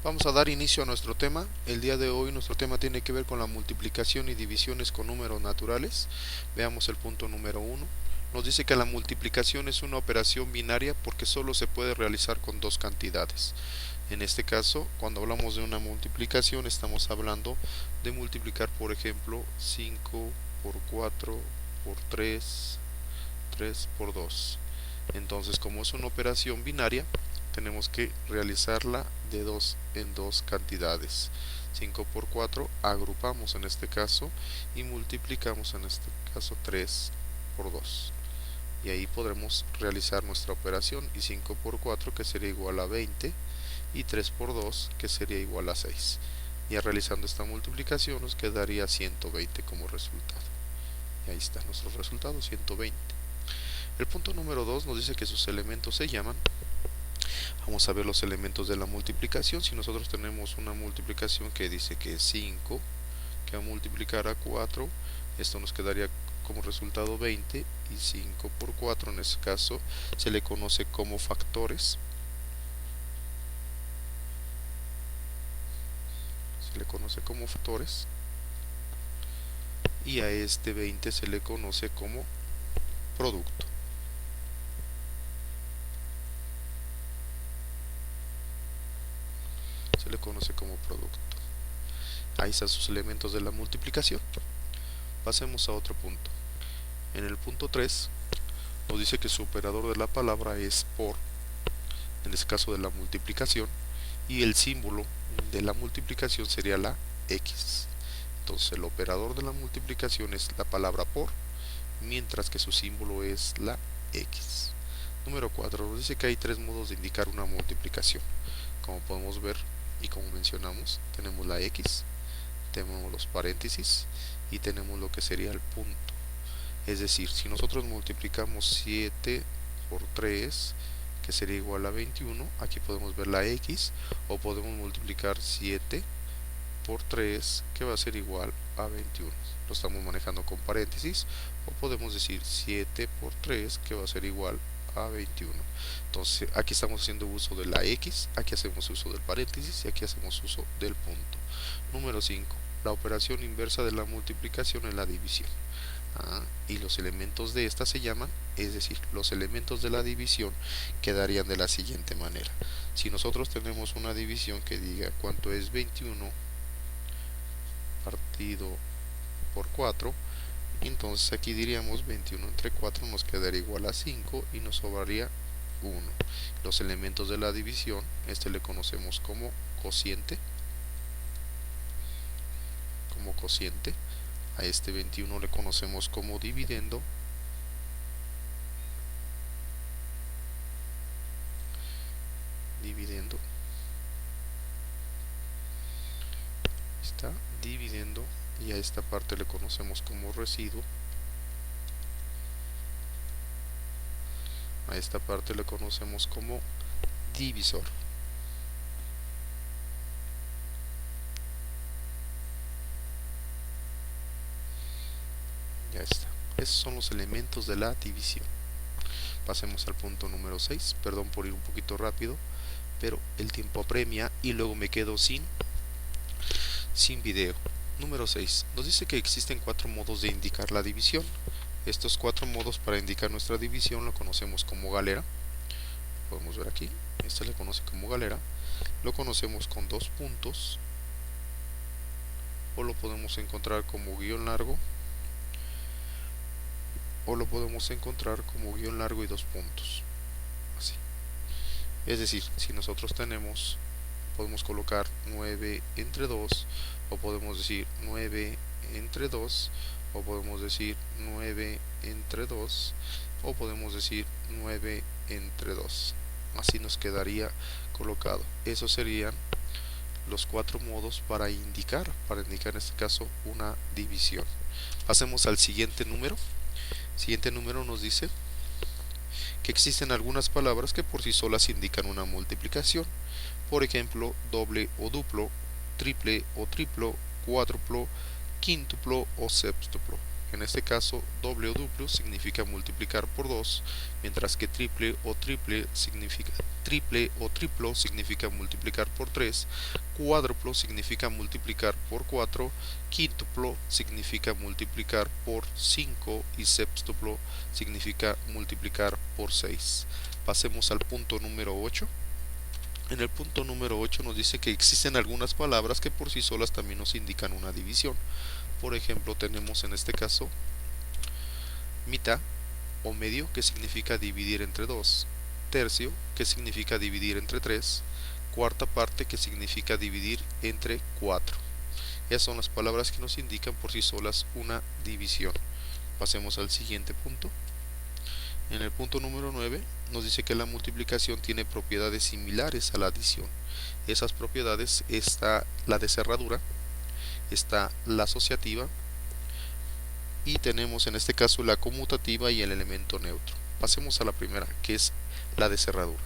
Vamos a dar inicio a nuestro tema. El día de hoy nuestro tema tiene que ver con la multiplicación y divisiones con números naturales. Veamos el punto número 1. Nos dice que la multiplicación es una operación binaria porque solo se puede realizar con dos cantidades. En este caso, cuando hablamos de una multiplicación, estamos hablando de multiplicar, por ejemplo, 5 por 4 por 3, 3 por 2. Entonces, como es una operación binaria, tenemos que realizarla de dos en dos cantidades. 5 por 4 agrupamos en este caso y multiplicamos en este caso 3 por 2. Y ahí podremos realizar nuestra operación, y 5 por 4 que sería igual a 20 y 3 por 2 que sería igual a 6. Y realizando esta multiplicación nos quedaría 120 como resultado. Y ahí está nuestro resultado, 120. El punto número 2 nos dice que sus elementos se llaman. Vamos a ver los elementos de la multiplicación. Si nosotros tenemos una multiplicación que dice que es 5, que va a multiplicar a 4, esto nos quedaría como resultado 20, y 5 por 4 en este caso se le conoce como factores. Se le conoce como factores. Y a este 20 se le conoce como producto. Se le conoce como producto. Ahí están sus elementos de la multiplicación. Pasemos a otro punto. En el punto 3 nos dice que su operador de la palabra es por, en este caso de la multiplicación, y el símbolo de la multiplicación sería la X. Entonces el operador de la multiplicación es la palabra por, mientras que su símbolo es la X. Número 4 nos dice que hay tres modos de indicar una multiplicación. Como podemos ver y como mencionamos, tenemos la X, tenemos los paréntesis y tenemos lo que sería el punto. Es decir, si nosotros multiplicamos 7 por 3, que sería igual a 21, aquí podemos ver la X, o podemos multiplicar 7 por 3, que va a ser igual a 21. Lo estamos manejando con paréntesis, o podemos decir 7 por 3, que va a ser igual a 21. Entonces aquí estamos haciendo uso de la X, aquí hacemos uso del paréntesis y aquí hacemos uso del punto. Número 5. La operación inversa de la multiplicación es la división. Y los elementos de esta se llaman, es decir, los elementos de la división quedarían de la siguiente manera. Si nosotros tenemos una división que diga cuánto es 21 partido por 4, entonces aquí diríamos 21 entre 4 nos quedaría igual a 5 y nos sobraría 1. Los elementos de la división, este le conocemos como cociente. A este 21 le conocemos como dividendo. Está dividiendo, y a esta parte le conocemos como residuo. A esta parte le conocemos como divisor. Ya está. Esos son los elementos de la división. Pasemos al punto número 6. Perdón por ir un poquito rápido, pero el tiempo apremia y luego me quedo sin video. Número 6. Nos dice que existen 4 modos de indicar la división. Estos 4 modos para indicar nuestra división lo conocemos como galera. Podemos ver aquí. Este le conoce como galera. Lo conocemos con 2 puntos. O lo podemos encontrar como guión largo. O lo podemos encontrar como guión largo y 2 puntos. Así. Es decir, si nosotros tenemos, podemos colocar 9 entre 2, o podemos decir 9 entre 2, o podemos decir 9 entre 2, o podemos decir 9 entre 2. Así nos quedaría colocado. Esos serían los 4 modos para indicar en este caso una división. Pasemos al siguiente número. El siguiente número nos dice que existen algunas palabras que por sí solas indican una multiplicación. Por ejemplo, doble o duplo, triple o triplo, cuádruplo, quíntuplo o séptuplo. En este caso, doble o duplo significa multiplicar por 2, mientras que triple o triplo significa multiplicar por 3, cuádruplo significa multiplicar por 4, quíntuplo significa multiplicar por 5 y séptuplo significa multiplicar por 6. Pasemos al punto número 8. En el punto número 8 nos dice que existen algunas palabras que por sí solas también nos indican una división. Por ejemplo, tenemos en este caso mitad o medio, que significa dividir entre 2, tercio, que significa dividir entre 3, cuarta parte, que significa dividir entre 4. Esas son las palabras que nos indican por sí solas una división. Pasemos al siguiente punto. En el punto número 9 nos dice que la multiplicación tiene propiedades similares a la adición. Esas propiedades está la de cerradura, está la asociativa y tenemos en este caso la conmutativa y el elemento neutro. Pasemos a la primera, que es la de cerradura.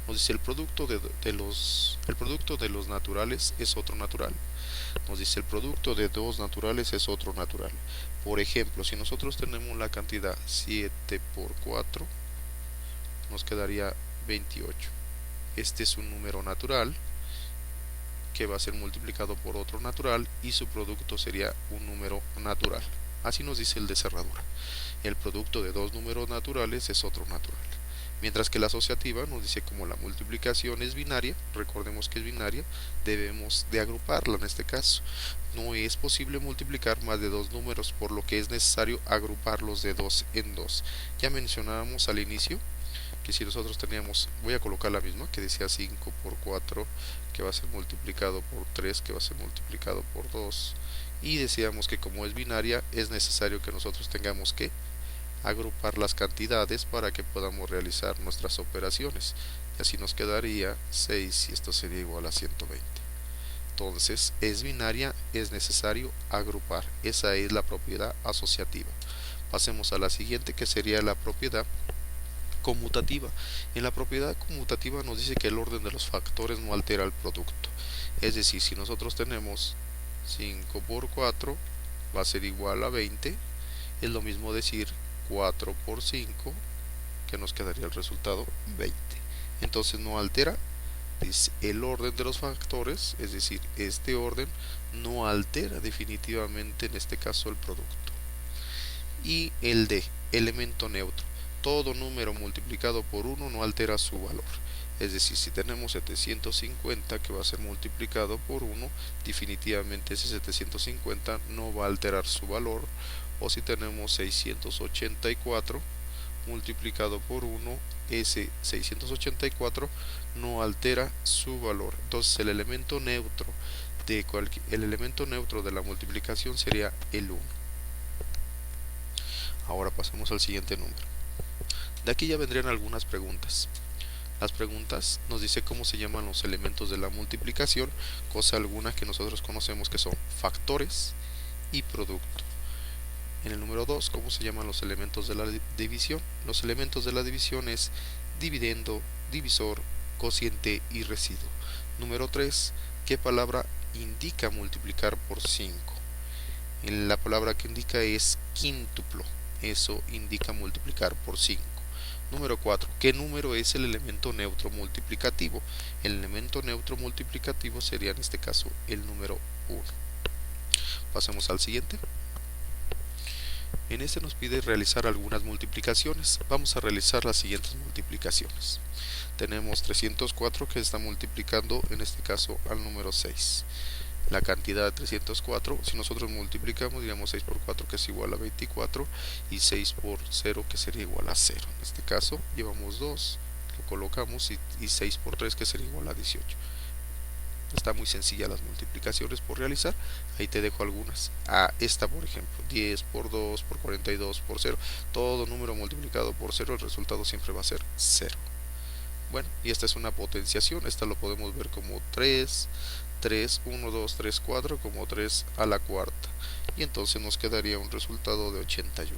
Nos dice el producto de los naturales es otro natural. Nos dice el producto de dos naturales es otro natural. Por ejemplo, si nosotros tenemos la cantidad 7 por 4, nos quedaría 28. Este es un número natural que va a ser multiplicado por otro natural y su producto sería un número natural. Así nos dice el de cerradura. El producto de dos números naturales es otro natural. Mientras que la asociativa nos dice como la multiplicación es binaria, recordemos que es binaria, debemos de agruparla en este caso. No es posible multiplicar más de dos números, por lo que es necesario agruparlos de dos en dos. Ya mencionábamos al inicio que si nosotros teníamos, voy a colocar la misma, que decía 5 por 4, que va a ser multiplicado por 3, que va a ser multiplicado por 2, y decíamos que como es binaria, es necesario que nosotros tengamos que agrupar las cantidades para que podamos realizar nuestras operaciones, y así nos quedaría 6 y esto sería igual a 120. Entonces es binaria, es necesario agrupar. Esa es la propiedad asociativa. Pasemos a la siguiente, que sería la propiedad conmutativa. En la propiedad conmutativa nos dice que el orden de los factores no altera el producto. Es decir, si nosotros tenemos 5 por 4 va a ser igual a 20, es lo mismo decir 4 por 5, que nos quedaría el resultado 20. Entonces no altera el orden de los factores, es decir, este orden no altera definitivamente en este caso el producto. Y el de elemento neutro, todo número multiplicado por 1 no altera su valor. Es decir, si tenemos 750 que va a ser multiplicado por 1, definitivamente ese 750 no va a alterar su valor. O si tenemos 684 multiplicado por 1, ese 684 no altera su valor. Entonces el elemento neutro de la multiplicación sería el 1. Ahora pasemos al siguiente número. De aquí ya vendrían algunas preguntas. Las preguntas nos dice cómo se llaman los elementos de la multiplicación, cosa alguna que nosotros conocemos que son factores y producto. En el número 2, ¿cómo se llaman los elementos de la división? Los elementos de la división es dividendo, divisor, cociente y residuo. Número 3, ¿qué palabra indica multiplicar por 5? La palabra que indica es quíntuplo, eso indica multiplicar por 5. Número 4, ¿qué número es el elemento neutro multiplicativo? El elemento neutro multiplicativo sería en este caso el número 1. Pasemos al siguiente. En este nos pide realizar algunas multiplicaciones. Vamos a realizar las siguientes multiplicaciones. Tenemos 304 que está multiplicando en este caso al número 6. La cantidad de 304, si nosotros multiplicamos, diríamos 6 por 4 que es igual a 24 y 6 por 0 que sería igual a 0. En este caso llevamos 2, lo colocamos y 6 por 3 que sería igual a 18. Está muy sencilla las multiplicaciones por realizar. Ahí te dejo algunas. Esta por ejemplo, 10 por 2 por 42 por 0. Todo número multiplicado por 0, el resultado siempre va a ser 0. Bueno, y esta es una potenciación. Esta lo podemos ver como 3, 1, 2, 3, 4, como 3 a la cuarta. Y entonces nos quedaría un resultado de 81.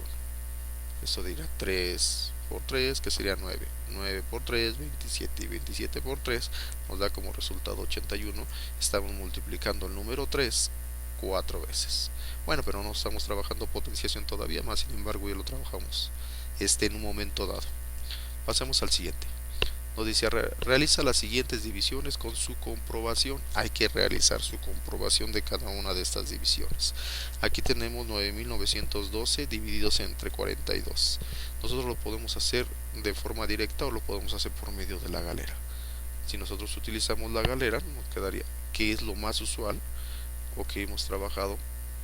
Esto dirá 3 por 3, que sería 9. 9 por 3, 27. Y 27 por 3 nos da como resultado 81. Estamos multiplicando el número 3 4 veces. Bueno, pero no estamos trabajando potenciación todavía, más sin embargo ya lo trabajamos en un momento dado. Pasemos al siguiente. Nos dice, realiza las siguientes divisiones con su comprobación. Hay que realizar su comprobación de cada una de estas divisiones. Aquí tenemos 9.912 divididos entre 42. Nosotros lo podemos hacer de forma directa o lo podemos hacer por medio de la galera. Si nosotros utilizamos la galera, nos quedaría, que es lo más usual o que hemos trabajado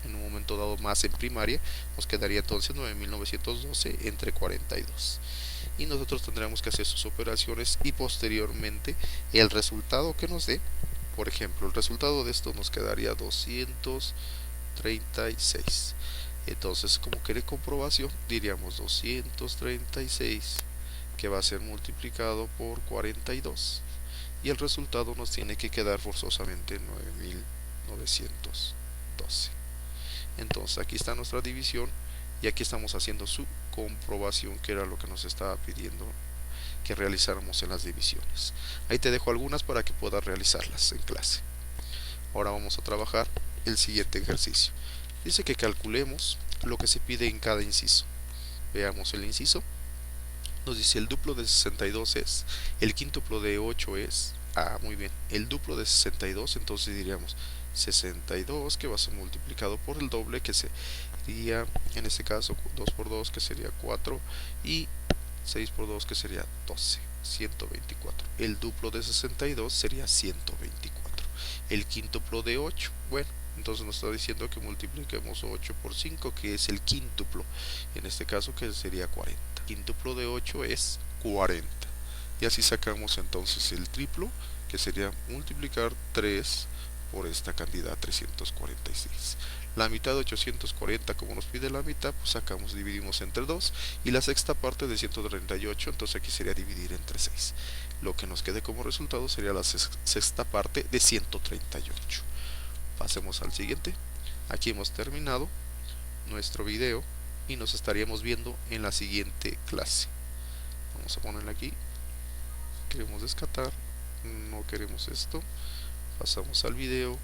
en un momento dado más en primaria, nos quedaría entonces 9.912 entre 42. Y nosotros tendremos que hacer sus operaciones y posteriormente el resultado que nos dé, por ejemplo, el resultado de esto nos quedaría 236. Entonces, como que de comprobación, diríamos 236 que va a ser multiplicado por 42 y el resultado nos tiene que quedar forzosamente 9.912. Entonces aquí está nuestra división y aquí estamos haciendo su comprobación, que era lo que nos estaba pidiendo que realizáramos en las divisiones. Ahí te dejo algunas para que puedas realizarlas en clase. Ahora vamos a trabajar el siguiente ejercicio. Dice que calculemos lo que se pide en cada inciso. Veamos el inciso. Nos dice el duplo de 62 es, el quíntuplo de 8 es, muy bien, el duplo de 62, entonces diríamos 62 que va a ser multiplicado por el doble, que sería, en este caso, 2 por 2 que sería 4 y 6 por 2 que sería 12, 124. El duplo de 62 sería 124. El quíntuplo de 8, bueno, entonces nos está diciendo que multipliquemos 8 por 5, que es el quíntuplo, en este caso que sería 40. Quíntuplo de 8 es 40. Y así sacamos entonces el triplo, que sería multiplicar 3 por esta cantidad 346. La mitad de 840, como nos pide la mitad, pues sacamos, dividimos entre 2, y la sexta parte de 138, entonces aquí sería dividir entre 6. Lo que nos quede como resultado sería la sexta parte de 138. Pasemos al siguiente. Aquí hemos terminado nuestro video y nos estaríamos viendo en la siguiente clase. Vamos a ponerle aquí, queremos descartar, no queremos esto, pasamos al video